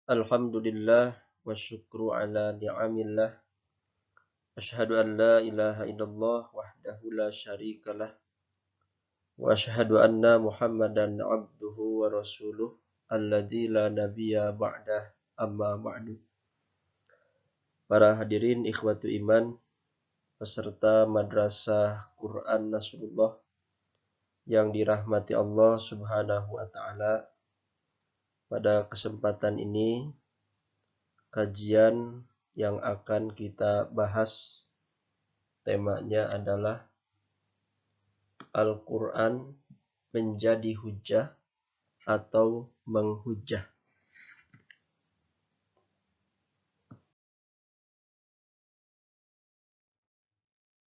Alhamdulillah wa syukru ala ni'amillah. Ashhadu an la ilaha illallah wahdahu la syarikalah. Wa ashhadu anna Muhammadan abduhu wa rasuluh alladzi la nabiyya ba'dah, amma ba'du. Para hadirin ikhwatu iman peserta Madrasah Quran Nasrullah yang dirahmati Allah Subhanahu wa taala. Pada kesempatan ini kajian yang akan kita bahas temanya adalah Al-Quran menjadi hujjah atau menghujjah.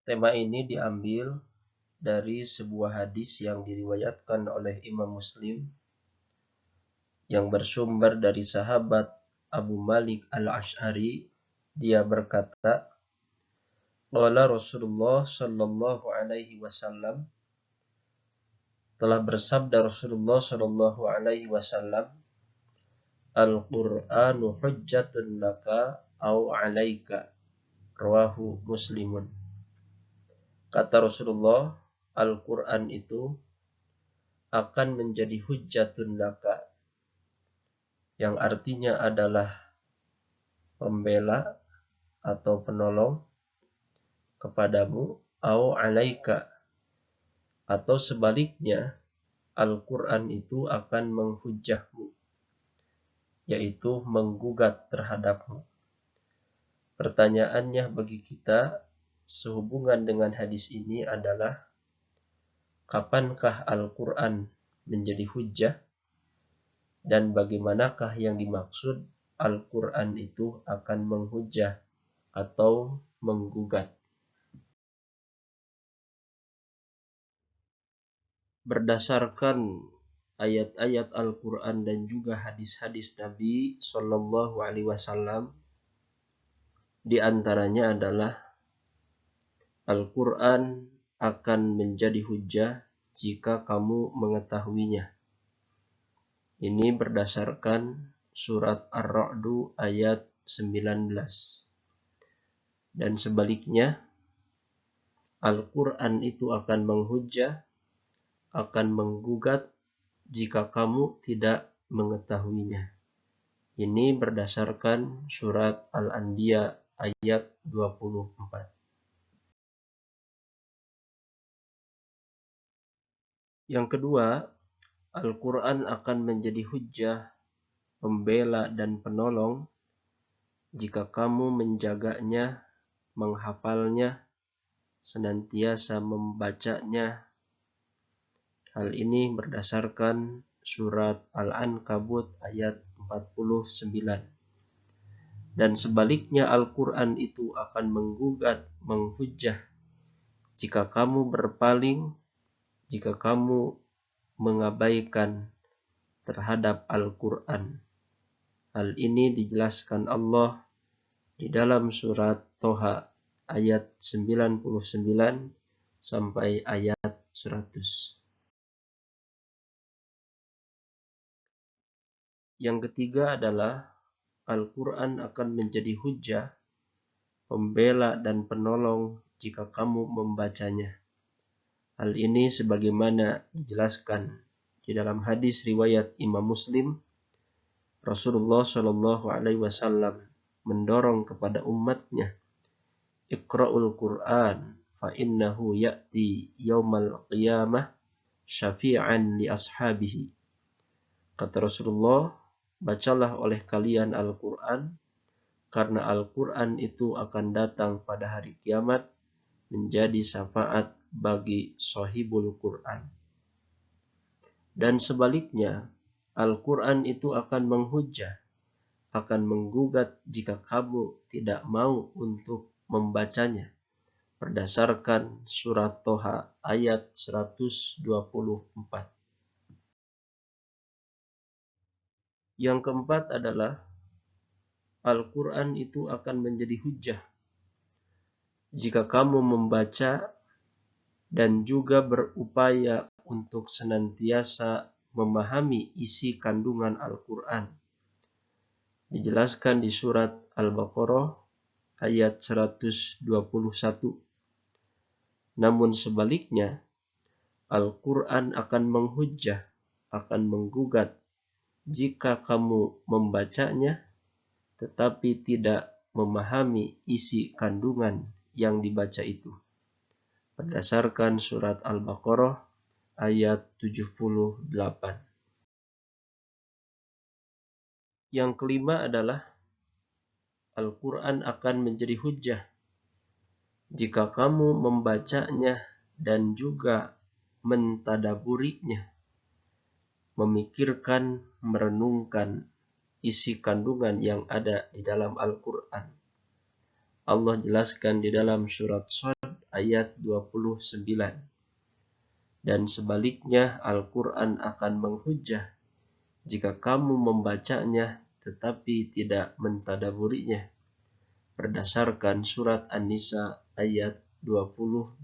Tema ini diambil dari sebuah hadis yang diriwayatkan oleh Imam Muslim yang bersumber dari sahabat Abu Malik Al-Asy'ari. Dia berkata, qala Rasulullah sallallahu alaihi wasallam, telah bersabda Rasulullah sallallahu alaihi wasallam, Al-Qur'anu hujjatun laka au 'alaika, rawahu Muslimun. Kata Rasulullah, Al-Qur'an itu akan menjadi hujjatun laka, yang artinya adalah pembela atau penolong kepadamu, au 'alaika, atau sebaliknya Al-Quran itu akan menghujjahmu, yaitu menggugat terhadapmu. Pertanyaannya bagi kita sehubungan dengan hadis ini adalah, kapankah Al-Quran menjadi hujjah dan bagaimanakah yang dimaksud Al-Quran itu akan menghujjah atau menggugat? Berdasarkan ayat-ayat Al-Quran dan juga hadis-hadis Nabi Sallallahu Alaihi Wasallam, di antaranya adalah Al-Quran akan menjadi hujjah jika kamu mengetahuinya. Ini berdasarkan surat Ar-Ra'du ayat 19. Dan sebaliknya, Al-Quran itu akan menghujjah, akan menggugat jika kamu tidak mengetahuinya. Ini berdasarkan surat Al-Anbiya ayat 24. Yang kedua, Al-Quran akan menjadi hujjah, pembela dan penolong jika kamu menjaganya, menghafalnya, senantiasa membacanya. Hal ini berdasarkan surat Al-Ankabut ayat 49. Dan sebaliknya Al-Quran itu akan menggugat, menghujjah jika kamu berpaling, jika kamu mengabaikan terhadap Al-Quran. Hal ini dijelaskan Allah di dalam surat Toha ayat 99 sampai ayat 100. Yang ketiga adalah Al-Quran akan menjadi hujjah, pembela dan penolong jika kamu membacanya. Hal ini sebagaimana dijelaskan di dalam hadis riwayat Imam Muslim, Rasulullah Shallallahu Alaihi Wasallam mendorong kepada umatnya, Iqra'ul Quran fa innahu ya'ti yaumal qiyamah syafi'an li ashabihi. Kata Rasulullah, bacalah oleh kalian Al-Quran, karena Al-Quran itu akan datang pada hari kiamat menjadi syafaat bagi sahibul Quran. Dan sebaliknya, Al-Quran itu akan menghujjah, akan menggugat jika kamu tidak mau untuk membacanya. Berdasarkan surat Toha ayat 124. Yang keempat adalah Al-Quran itu akan menjadi hujjah jika kamu membaca dan juga berupaya untuk senantiasa memahami isi kandungan Al-Quran. dijelaskan di surat Al-Baqarah ayat 121. Namun sebaliknya, Al-Quran akan menghujah, akan menggugat jika kamu membacanya tetapi tidak memahami isi kandungan yang dibaca itu. Berdasarkan surat Al-Baqarah ayat 78. Yang kelima adalah Al-Quran akan menjadi hujjah jika kamu membacanya dan juga mentadaburinya, memikirkan, merenungkan isi kandungan yang ada di dalam Al-Quran. Allah jelaskan di dalam surat Shad ayat 29. Dan sebaliknya Al-Quran akan menghujjah jika kamu membacanya tetapi tidak mentadaburinya. Berdasarkan surat An-Nisa ayat 28.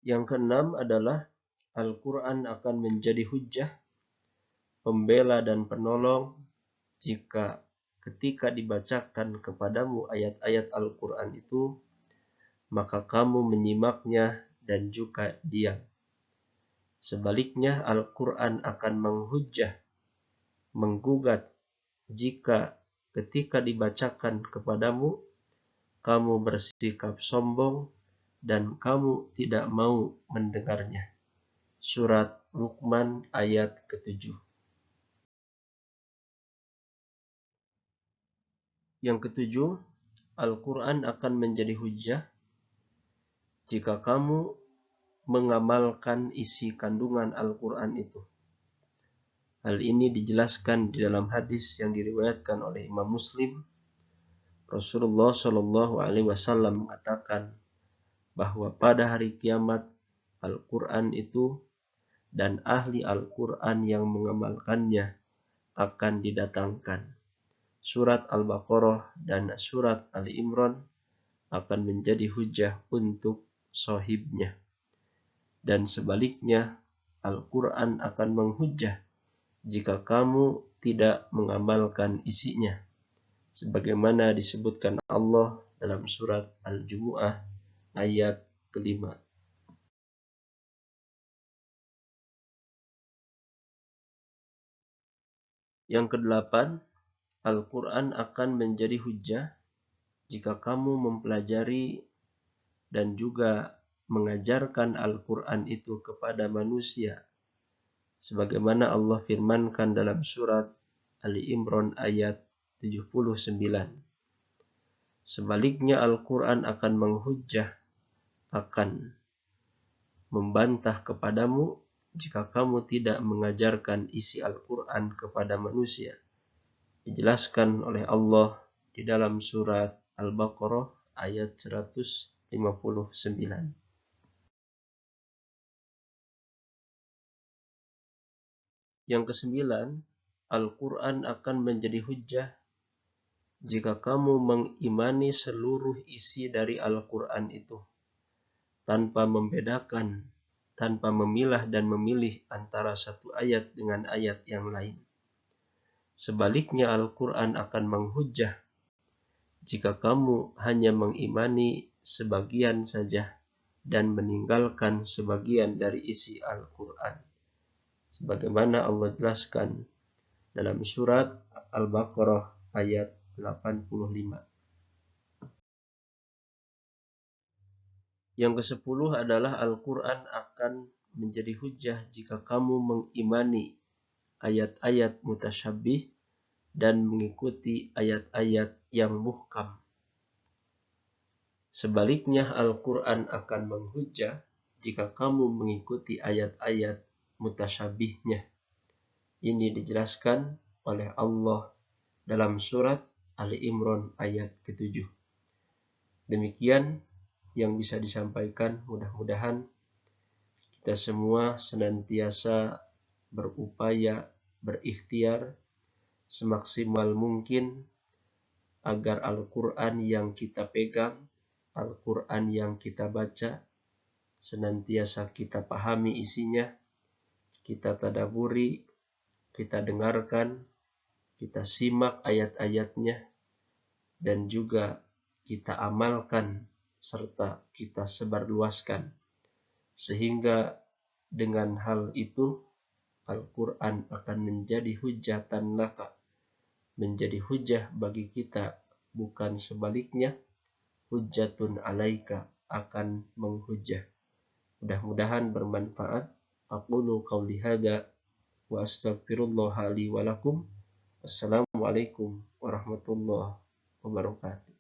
Yang keenam adalah Al-Quran akan menjadi hujjah, pembela dan penolong jika ketika dibacakan kepadamu ayat-ayat Al-Quran itu, maka kamu menyimaknya dan juga diam. Sebaliknya Al-Quran akan menghujjah, menggugat jika ketika dibacakan kepadamu, kamu bersikap sombong dan kamu tidak mau mendengarnya. Surat Luqman ayat ke-7. Yang ketujuh, Al-Quran akan menjadi hujjah jika kamu mengamalkan isi kandungan Al-Quran itu. Hal ini dijelaskan di dalam hadis yang diriwayatkan oleh Imam Muslim. Rasulullah Shallallahu Alaihi Wasallam mengatakan bahwa pada hari kiamat Al-Quran itu dan ahli Al-Quran yang mengamalkannya akan didatangkan. Surat Al-Baqarah dan surat Ali Imran akan menjadi hujjah untuk sahibnya. Dan sebaliknya, Al-Quran akan menghujjah jika kamu tidak mengamalkan isinya, sebagaimana disebutkan Allah dalam surat Al-Jumu'ah ayat ke-5. Yang kedelapan, Al-Quran akan menjadi hujjah jika kamu mempelajari dan juga mengajarkan Al-Quran itu kepada manusia, sebagaimana Allah firmankan dalam surat Ali Imran ayat 79. Sebaliknya Al-Quran akan menghujjah, akan membantah kepadamu jika kamu tidak mengajarkan isi Al-Quran kepada manusia. Dijelaskan oleh Allah di dalam surat Al-Baqarah ayat 159. Yang kesembilan, Al-Quran akan menjadi hujjah jika kamu mengimani seluruh isi dari Al-Quran itu, tanpa membedakan, tanpa memilah dan memilih antara satu ayat dengan ayat yang lain. Sebaliknya Al-Quran akan menghujjah jika kamu hanya mengimani sebagian saja dan meninggalkan sebagian dari isi Al-Quran. Sebagaimana Allah jelaskan dalam surat Al-Baqarah ayat 85. Yang ke-10 adalah Al-Quran akan menjadi hujjah jika kamu mengimani ayat-ayat mutasyabbih dan mengikuti ayat-ayat yang muhkam. Sebaliknya Al-Quran akan menghujjah jika kamu mengikuti ayat-ayat mutasyabbihnya. Ini dijelaskan oleh Allah dalam surat Ali Imran ayat ke-7. Demikian yang bisa disampaikan, mudah-mudahan kita semua senantiasa berupaya, berikhtiar semaksimal mungkin agar Al-Quran yang kita pegang, Al-Quran yang kita baca, senantiasa kita pahami isinya, kita tadaburi, kita dengarkan, kita simak ayat-ayatnya, dan juga kita amalkan serta kita sebarluaskan. Sehingga dengan hal itu Al-Quran akan menjadi hujatan laka, menjadi hujah bagi kita, bukan sebaliknya, hujatun alaika, akan menghujah. Mudah-mudahan bermanfaat. Aqulu qawli hadza wa astaghfirullah li wa lakum. Wassalamualaikum warahmatullahi wabarakatuh.